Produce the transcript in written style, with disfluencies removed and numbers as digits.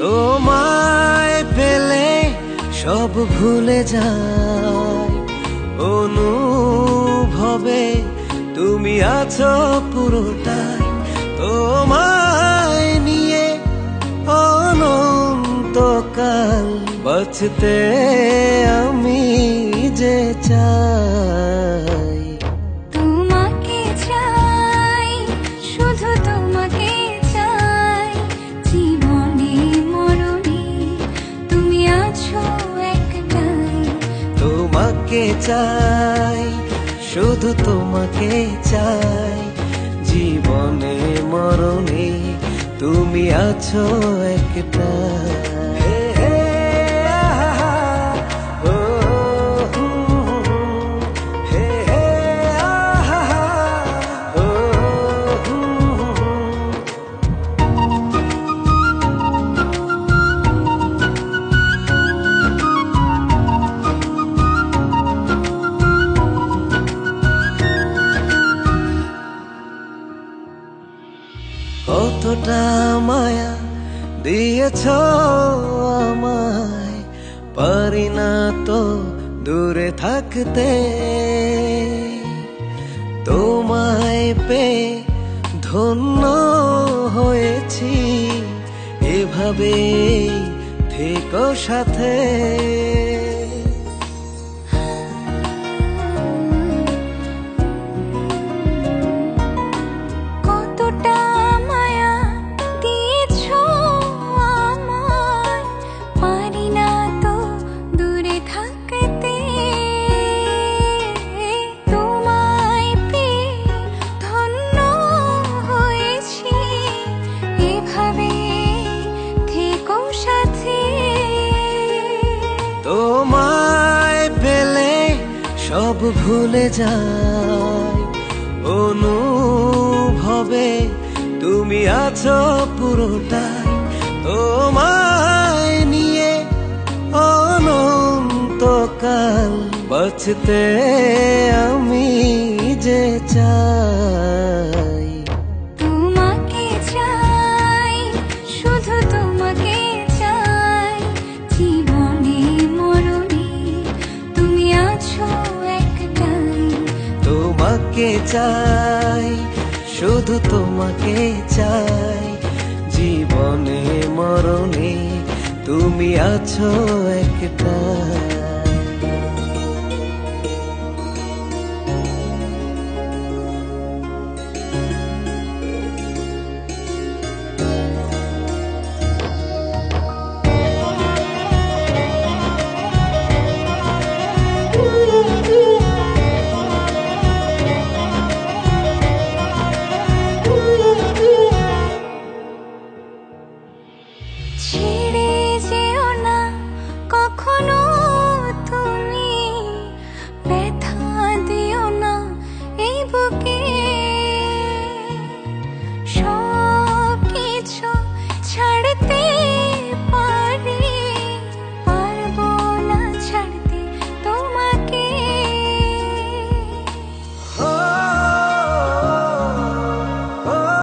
তোমায় পেলে সব ভুলে যায়, অনুভবে তুমি আছো পুরোটাই। তোমায় নিয়ে অনন্তকাল বাঁচতে আমি যে চাই। তোমাকে চাই, শুধু তোমাকে চাই, জীবনে মরণে তুমি আছো একটাই। তোমাকে চাই, শুধু তোমাকে চাই, জীবনে মরণে তুমি আছো একটাই। কতটা মায়া দিয়েছ আমায়, পারি না তো দূরে থাকতে। তোমায় পেয়ে ধন্য হয়েছি, এভাবে থেকো সাথে। কতটা মায়া দিয়েছো আমায়, পারি না তো দূরে থাকতে। তোমায় পেয়ে ধন্য হয়েছি, এভাবে থেকো সাথে। তোমায় পেলে সব ভুলে যায়, অনুভবে তুমি আছো পুরোটাই। তোমায় নিয়ে অনন্তকাল বাঁচতে আমি যে চাই। তোমাকে চাই, শুধু তোমাকে চাই, জীবনে মরণে তুমি আছো একটাই। তোমাকে চাই, শুধু তোমাকে চাই, জীবনে মরণে তুমি আছো একটাই।